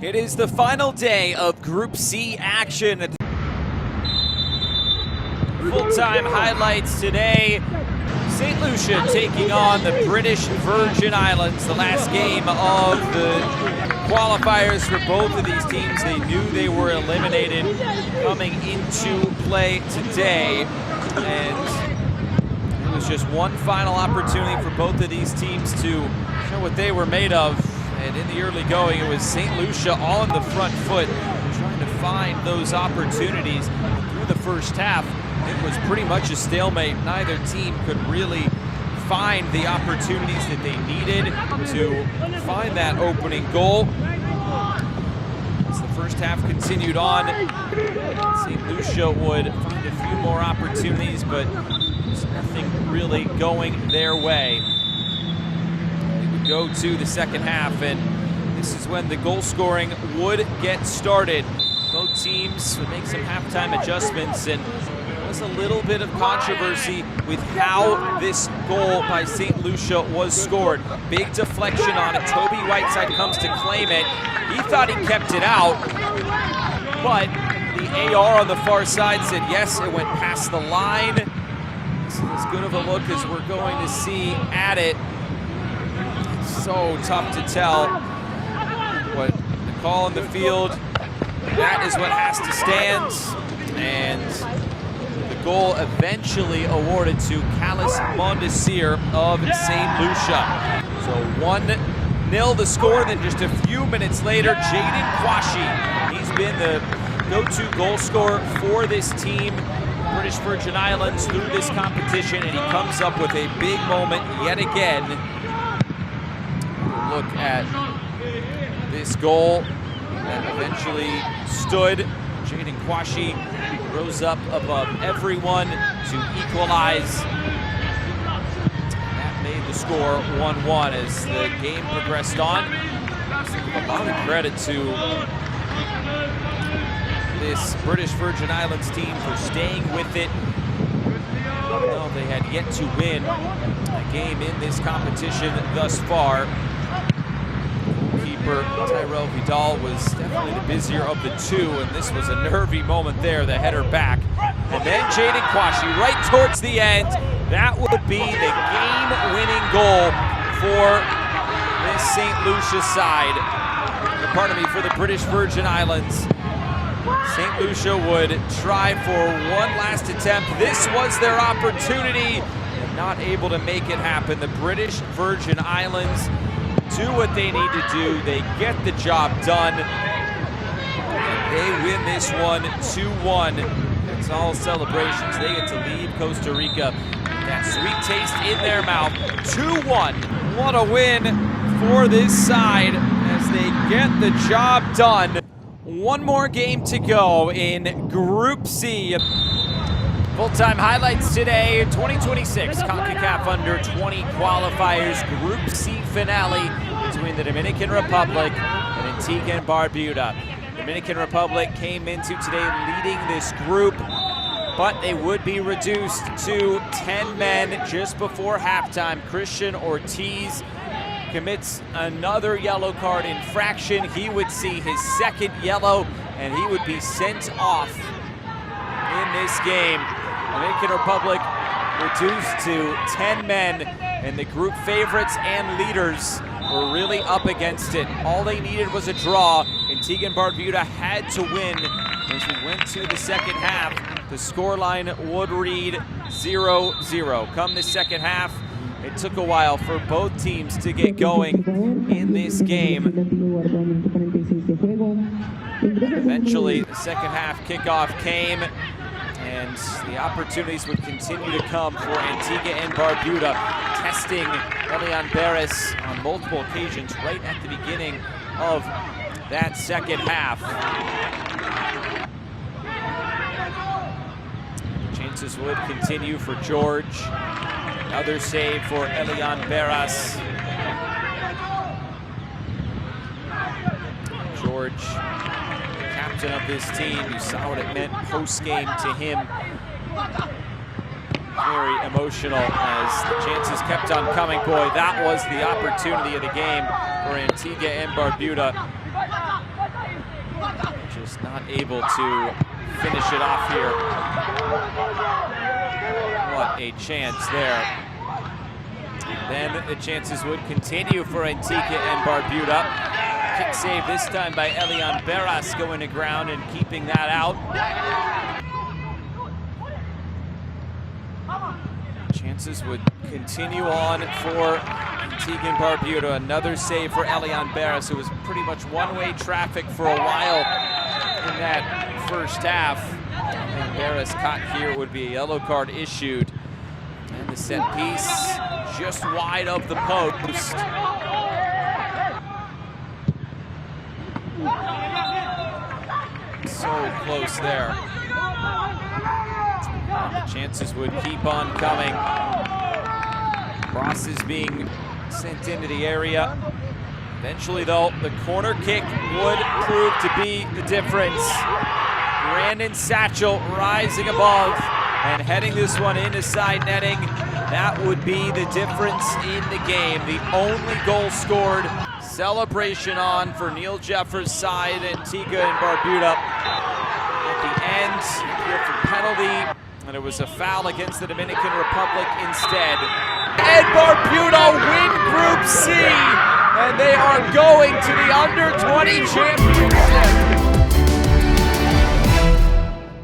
It is the final day of Group C action. Full-time highlights today. St. Lucia taking on the British Virgin Islands. The last game of the qualifiers for both of these teams. They knew they were eliminated coming into play today. And it was just one final opportunity for both of these teams to show what they were made of. And in the early going, it was St. Lucia all on the front foot, trying to find those opportunities. Through the first half, it was pretty much a stalemate. Neither team could really find the opportunities that they needed to find that opening goal. As the first half continued on, St. Lucia would find a few more opportunities, but there's nothing really going their way. Go to the second half, and this is when the goal scoring would get started. Both teams would make some halftime adjustments, and there was a little bit of controversy with how this goal by St. Lucia was scored. Big deflection on it. Toby Whiteside comes to claim it. He thought he kept it out, but the AR on the far side said yes, it went past the line. This is as good of a look as we're going to see at it. So tough to tell what the call in the field. That is what has to stand, and the goal eventually awarded to Calais Mondesir of St. Lucia. So 1-0 the score. Then just a few minutes later, Jaden Kwashi, he's been the go-to goal scorer for this team, British Virgin Islands, through this competition, and he comes up with a big moment yet again. Look at this goal that eventually stood. Jaden Kwashi rose up above everyone to equalize. That made the score 1-1 as the game progressed on. A lot of credit to this British Virgin Islands team for staying with it. Even though they had yet to win a game in this competition thus far. Tyrell Vidal was definitely the busier of the two, and this was a nervy moment there, the header back. And then Jaden Kwashi right towards the end. That would be the game-winning goal for this St. Lucia side. Pardon me, for the British Virgin Islands. St. Lucia would try for one last attempt. This was their opportunity, and not able to make it happen. The British Virgin Islands do what they need to do. They get the job done. And they win this one 2-1. It's all celebrations. They get to leave Costa Rica with that sweet taste in their mouth. 2-1. What a win for this side as they get the job done. One more game to go in Group C. Full-time highlights today, 2026 Concacaf Under-20 Qualifiers Group C finale between the Dominican Republic and Antigua and Barbuda. Dominican Republic came into today leading this group, but they would be reduced to 10 men just before halftime. Christian Ortiz commits another yellow card infraction. He would see his second yellow, and he would be sent off in this game. Dominican Republic reduced to 10 men, and the group favorites and leaders were really up against it. All they needed was a draw. Antigua and Barbuda had to win. As we went to the second half, the scoreline would read 0-0. Come the second half, it took a while for both teams to get going in this game. Eventually, the second half kickoff came, and the opportunities would continue to come for Antigua and Barbuda, testing Elian Beres on multiple occasions right at the beginning of that second half. Chances would continue for George. Another save for Elian Beres. George, captain of this team, you saw what it meant post-game to him. Very emotional as the chances kept on coming. Boy, that was the opportunity of the game for Antigua and Barbuda. just not able to finish it off here. What a chance there. And then the chances would continue for Antigua and Barbuda. Kick save this time by Elian Beras going to ground and keeping that out. Chances would continue on for Antigua and Barbuda. Another save for Elian Beras, who was pretty much one-way traffic for a while in that first half. And Beras caught here would be a yellow card issued. And the set piece just wide of the post. So close there. The chances would keep on coming. Crosses being sent into the area. Eventually, though, the corner kick would prove to be the difference. Brandon Satchel rising above and heading this one into side netting. That would be the difference in the game. The only goal scored. Celebration on for Neil Jeffers' side, Antigua and Barbuda. At the end, here for penalty, and it was a foul against the Dominican Republic instead. And Barbuda win Group C, and they are going to the Under-20 championship.